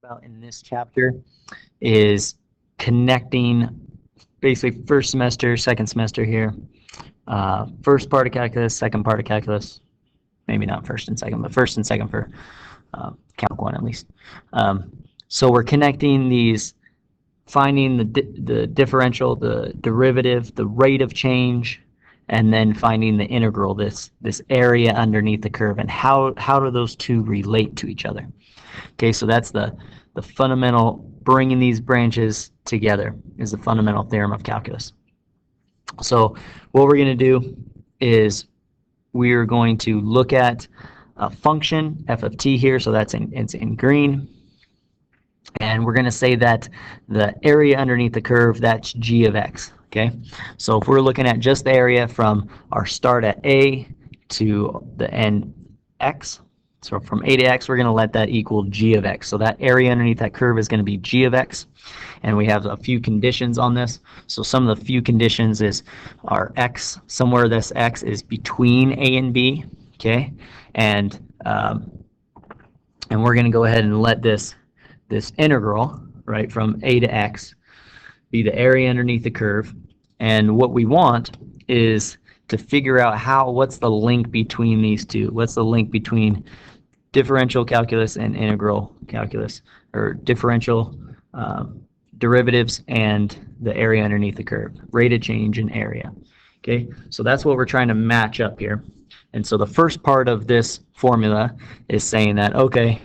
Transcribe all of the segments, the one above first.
about in this chapter is connecting basically first semester, second semester here, first part of calculus, second part of calculus, maybe not first and second, but first and second for Calc 1 at least. So we're connecting these, finding the differential, the derivative, the rate of change, and then finding the integral, this area underneath the curve, and how do those two relate to each other. Okay, so that's the fundamental, bringing these branches together is the fundamental theorem of calculus. So what we're going to do is we're going to look at a function, f of t here, so it's in green. And we're going to say that the area underneath the curve, that's g of x. Okay, so if we're looking at just the area from our start at a to the end x, so from a to x, we're going to let that equal g of x. So that area underneath that curve is going to be g of x. And we have a few conditions on this. So some of the few conditions is our x, somewhere this x is between a and b. Okay, and we're going to go ahead and let this integral, right, from a to x be the area underneath the curve. And what we want is to figure out what's the link between these two. What's the link between differential calculus and integral calculus, or differential derivatives and the area underneath the curve, rate of change in area. Okay, so that's what we're trying to match up here. And so the first part of this formula is saying that, okay,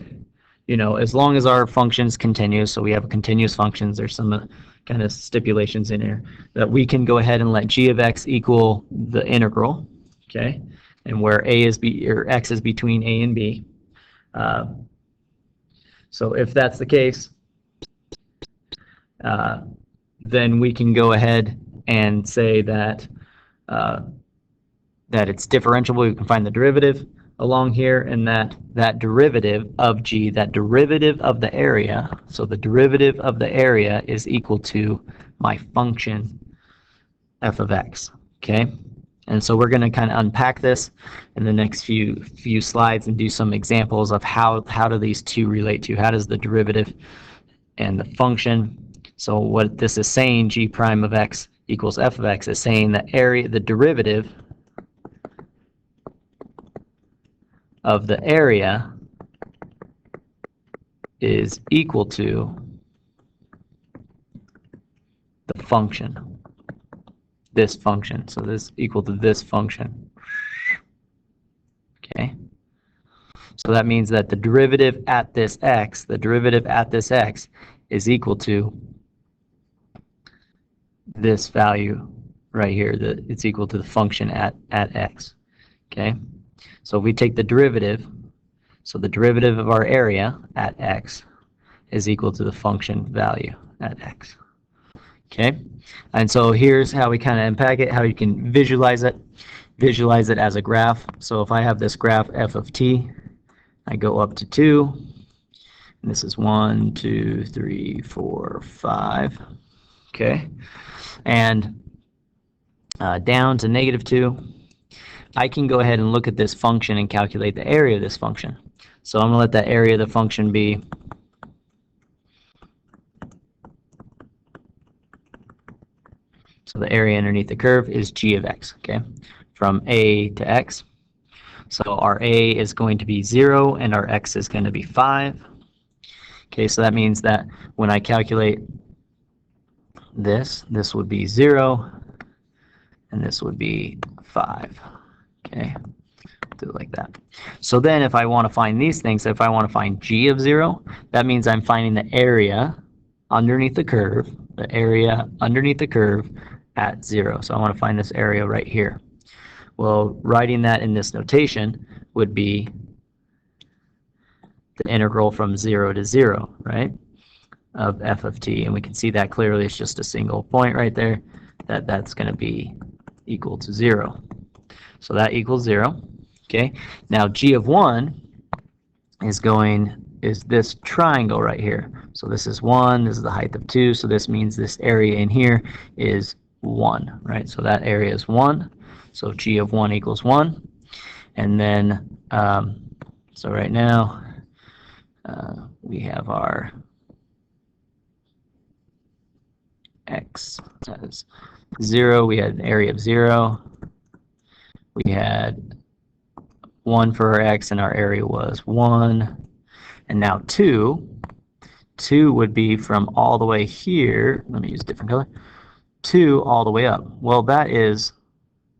you know, as long as our function is continuous, so we have continuous functions, there's some kind of stipulations in here, that we can go ahead and let g of x equal the integral, okay, and where a is or x is between a and b. So if that's the case, then we can go ahead and say that that it's differentiable. We can find the derivative along here, and that derivative of g, that derivative of the area, so the derivative of the area is equal to my function f of x. Okay, and so we're going to kind of unpack this in the next few slides and do some examples of how do these two relate to, how does the derivative and the function. So what this is saying, g prime of x equals f of x, is saying the area, the derivative of the area is equal to the function, this function. So this is equal to this function. Okay, so that means that the derivative at this x, is equal to this value right here, that it's equal to the function at x. Okay, so if we take the derivative, so the derivative of our area at x is equal to the function value at x. Okay, and so here's how we kind of unpack it, how you can visualize it as a graph. So if I have this graph f of t, I go up to 2, and this is 1, 2, 3, 4, 5. Okay, and down to -2. I can go ahead and look at this function and calculate the area of this function. So I'm going to let that area of the function be so the area underneath the curve is g of x, okay, from a to x. So our a is going to be 0 and our x is going to be 5. Okay, so that means that when I calculate this would be 0 and this would be 5. Okay, do it like that. So then if I want to find these things, if I want to find g of 0, that means I'm finding the area underneath the curve, at 0. So I want to find this area right here. Well, writing that in this notation would be the integral from 0 to 0, right, of f of t. And we can see that clearly. It's just a single point right there, that's going to be equal to 0. So that equals 0. Okay, now g of 1 is this triangle right here. So this is 1, this is the height of 2, so this means this area in here is 1, right? So that area is 1. So g of 1 equals 1. And then, so right now, we have our x as 0. We had an area of 0. We had 1 for our x, and our area was 1. And now 2. 2 would be from all the way here. Let me use a different color. 2 all the way up. Well, that is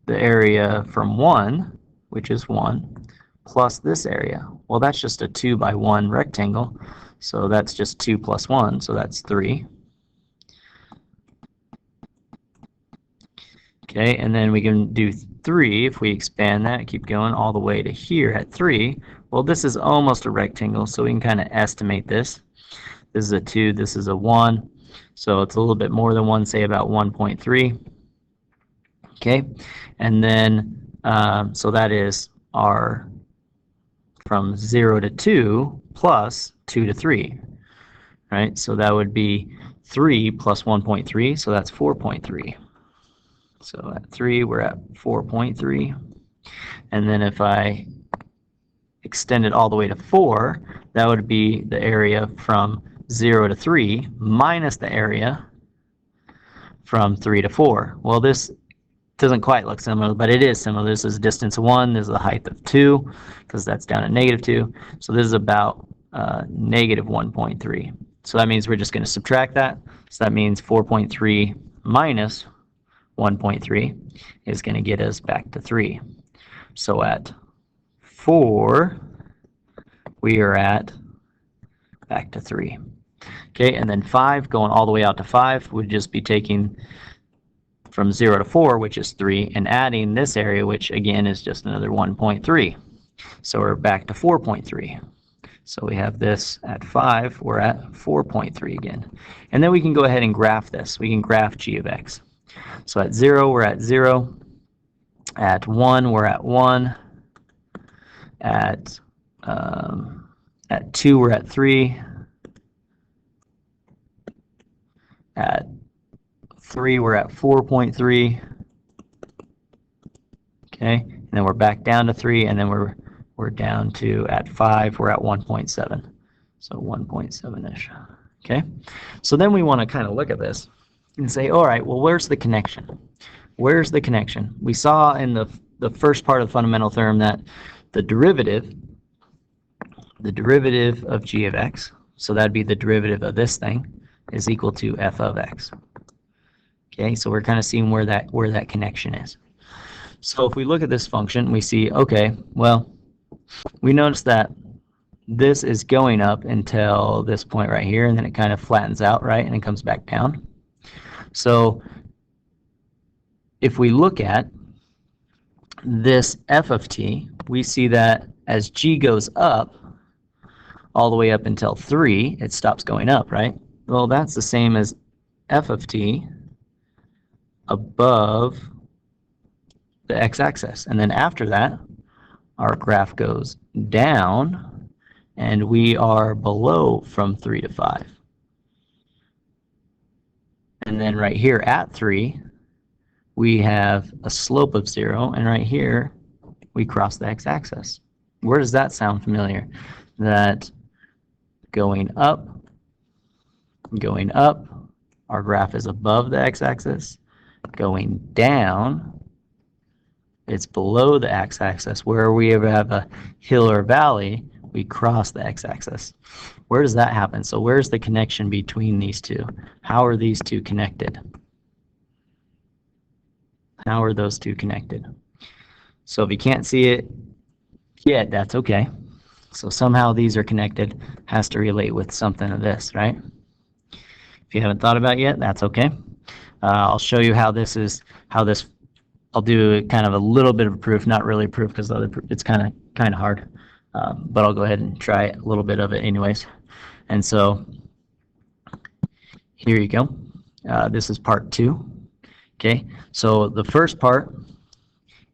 the area from 1, which is 1, plus this area. Well, that's just a 2 by 1 rectangle, so that's just 2 plus 1, so that's 3. Okay, and then we can do 3 if we expand that, keep going all the way to here at 3. Well, this is almost a rectangle, so we can kind of estimate this. This is a 2, this is a 1, so it's a little bit more than 1, say about 1.3. Okay, and then so that is our from 0 to 2 plus 2 to 3, right? So that would be 3 plus 1.3, so that's 4.3. So at 3, we're at 4.3. And then if I extend it all the way to 4, that would be the area from 0 to 3 minus the area from 3 to 4. Well, this doesn't quite look similar, but it is similar. This is distance 1, this is the height of 2, because that's down at -2. So this is about -1.3. So that means we're just going to subtract that. So that means 4.3 minus 1.3 is going to get us back to 3. So at 4, we are at back to 3. Okay, and then 5, going all the way out to 5, would just be taking from 0 to 4, which is 3, and adding this area, which again is just another 1.3. So we're back to 4.3. So we have this at 5, we're at 4.3 again. And then we can go ahead and graph this. We can graph g of x. So at 0, we're at 0. At 1, we're at 1. At 2, we're at 3. At 3, we're at 4.3. Okay, and then we're back down to 3, and then we're down to at 5, we're at 1.7. So 1.7-ish. Okay, so then we want to kind of look at this and say, all right, well, where's the connection? Where's the connection? We saw in the first part of the fundamental theorem that the derivative of g of x, so that'd be the derivative of this thing, is equal to f of x. Okay, so we're kind of seeing where that connection is. So if we look at this function, we see, okay, well, we notice that this is going up until this point right here, and then it kind of flattens out, right, and it comes back down. So if we look at this f of t, we see that as g goes up, all the way up until 3, it stops going up, right? Well, that's the same as f of t above the x-axis. And then after that, our graph goes down, and we are below from 3 to 5. And then right here at 3, we have a slope of 0, and right here, we cross the x-axis. Where does that sound familiar? That going up, our graph is above the x-axis. Going down, it's below the x-axis. Where we ever have a hill or valley, we cross the x-axis. Where does that happen? So where's the connection between these two? How are these two connected? How are those two connected? So if you can't see it yet, that's okay. So somehow these are connected, has to relate with something of this, right? If you haven't thought about it yet, that's okay. I'll show you how this, I'll do kind of a little bit of a proof, not really a proof because it's kind of hard, but I'll go ahead and try a little bit of it anyways. And so here you go. This is part 2. Okay, so the first part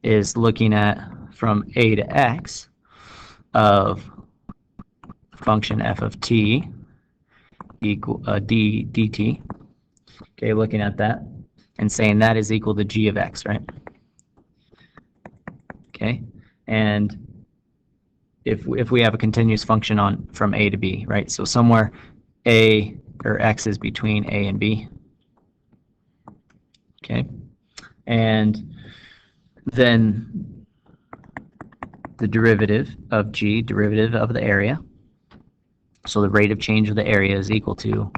is looking at from a to x of function f of t equal d dt. Okay, looking at that and saying that is equal to g of x, right? Okay, and if we have a continuous function on from a to b, right? So somewhere a or x is between a and b. Okay, and then the derivative of g, derivative of the area. So the rate of change of the area is equal to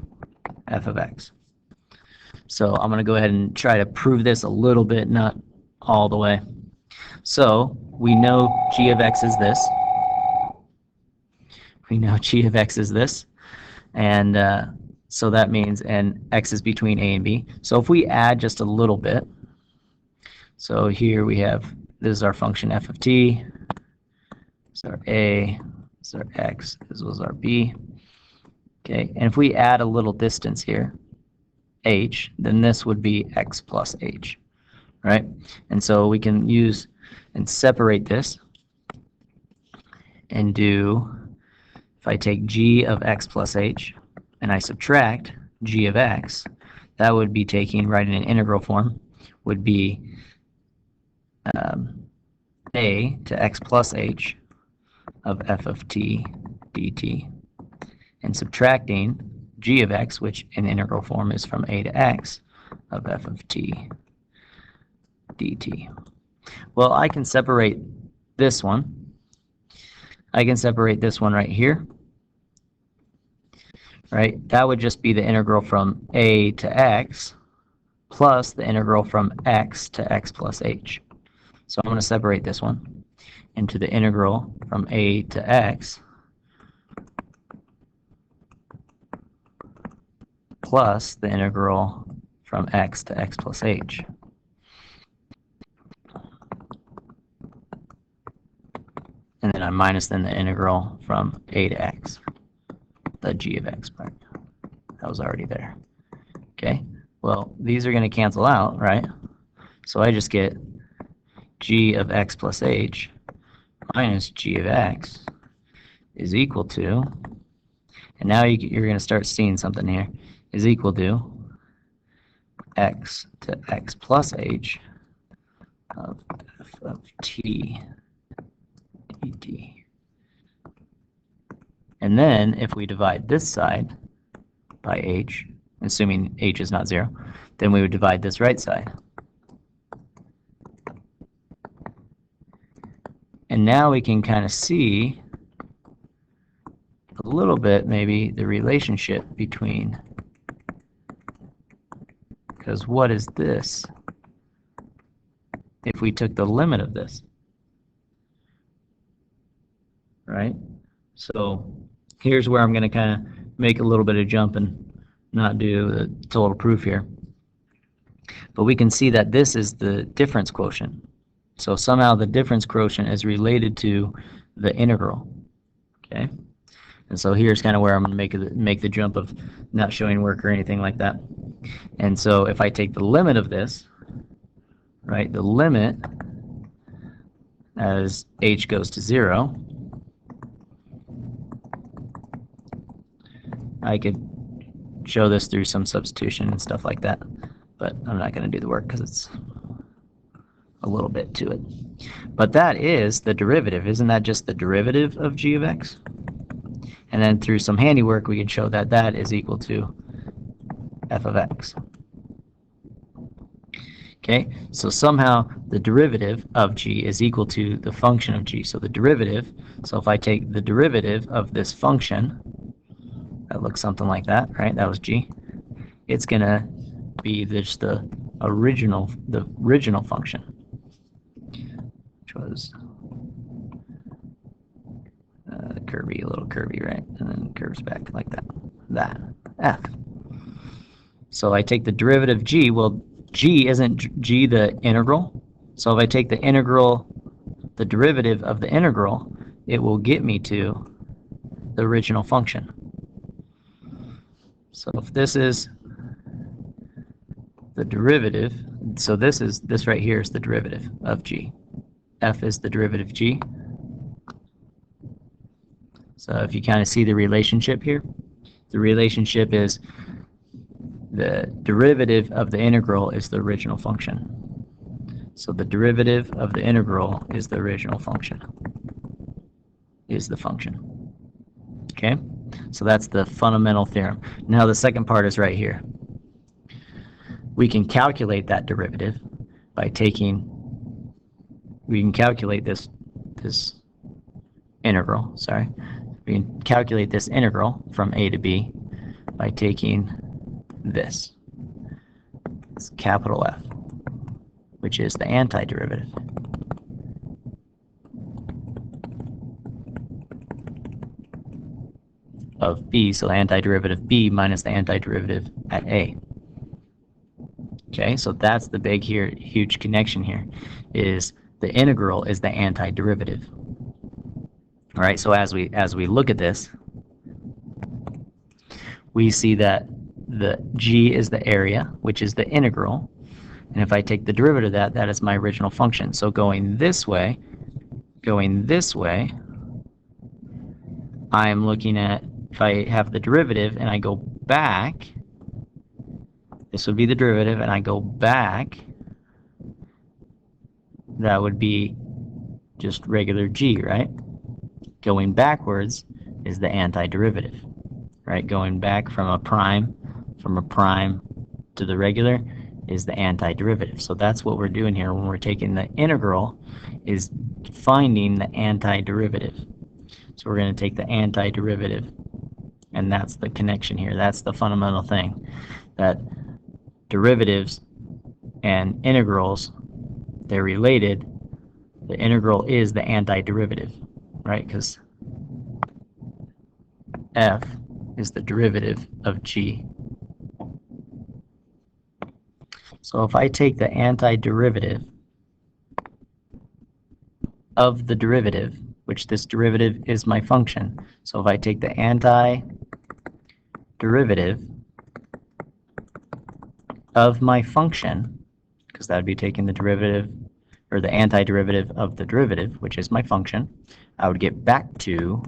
f of x. So I'm going to go ahead and try to prove this a little bit, not all the way. So we know g of x is this. We know g of x is this. And so that means, and x is between a and b. So if we add just a little bit, so here we have, this is our function f of t, this is our a, this is our x, this was our b. Okay, and if we add a little distance here, h, then this would be x plus h, right? And so we can use and separate this and do, if I take g of x plus h and I subtract g of x, that would be taking, right in an integral form, would be a to x plus h of f of t dt, and subtracting g of x, which in integral form is from a to x, of f of t dt. Well, I can separate this one. I can separate this one right here. Right? That would just be the integral from a to x plus the integral from x to x plus h. So I'm going to separate this one into the integral from a to x plus the integral from x to x plus h. And then I minus then the integral from a to x, the g of x part. That was already there. Okay, well, these are going to cancel out, right? So I just get g of x plus h minus g of x is equal to, and now you're going to start seeing something here, is equal to x to x plus h of f of t dt. And then if we divide this side by h, assuming h is not 0, then we would divide this right side. And now we can kind of see a little bit maybe the relationship between, because what is this if we took the limit of this, right? So here's where I'm going to kind of make a little bit of jump and not do the total proof here. But we can see that this is the difference quotient. So somehow the difference quotient is related to the integral. Okay? And so here's kind of where I'm going to make the jump of not showing work or anything like that. And so if I take the limit of this, right, the limit as h goes to 0, I could show this through some substitution and stuff like that, but I'm not going to do the work because it's a little bit to it. But that is the derivative. Isn't that just the derivative of g of x? And then through some handiwork, we can show that that is equal to f of x. Okay, so somehow the derivative of g is equal to the function of g. So the derivative, so if I take the derivative of this function, that looks something like that, right? That was g. It's going to be just the original function, which was curvy, a little curvy, right? And then curves back like that. That, f. So I take the derivative g. Well, g, isn't g the integral? So if I take the integral, the derivative of the integral, it will get me to the original function. So if this is the derivative, so this right here is the derivative of g. F is the derivative of g. So if you kind of see the relationship here, the relationship is the derivative of the integral is the original function. So the derivative of the integral is the original function, is the function. Okay? So that's the fundamental theorem. Now the second part is right here. We can calculate that derivative by taking, we can calculate this integral, sorry. We can calculate this integral from a to b by taking this. It's capital F, which is the antiderivative. Of b, so the antiderivative b minus the antiderivative at a. Okay, so that's the big here, huge connection here, is the integral is the antiderivative. All right, so as we look at this, we see that the g is the area, which is the integral, and if I take the derivative of that, that is my original function. So going this way, I am looking at, if I have the derivative and I go back, this would be the derivative, and I go back, that would be just regular g, right? Going backwards is the antiderivative, right? Going back from a prime to the regular is the antiderivative. So that's what we're doing here when we're taking the integral, is finding the antiderivative. So we're going to take the antiderivative, and that's the connection here. That's the fundamental thing, that derivatives and integrals, they're related. The integral is the antiderivative, right? Because f is the derivative of g. So if I take the antiderivative of the derivative, which this derivative is my function, so if I take the antiderivative of my function, because that would be taking the derivative, or the antiderivative of the derivative, which is my function, I would get back to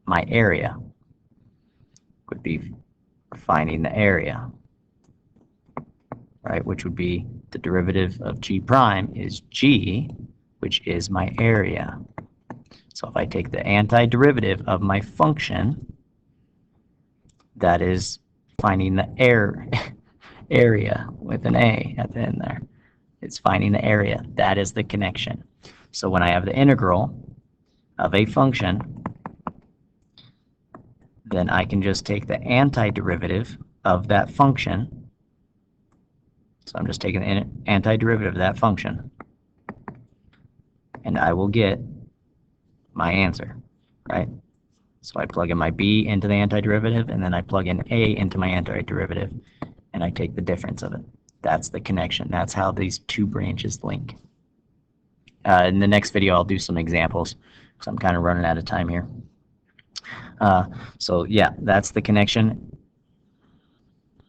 my area, would be finding the area, right, which would be the derivative of g prime is g, which is my area. So if I take the antiderivative of my function, that is finding the area with an a at the end there. It's finding the area. That is the connection. So when I have the integral of a function, then I can just take the antiderivative of that function. So I'm just taking the antiderivative of that function, and I will get my answer, right? So I plug in my b into the antiderivative, and then I plug in a into my antiderivative, and I take the difference of it. That's the connection. That's how these two branches link. In the next video, I'll do some examples, because I'm kind of running out of time here. So yeah, that's the connection.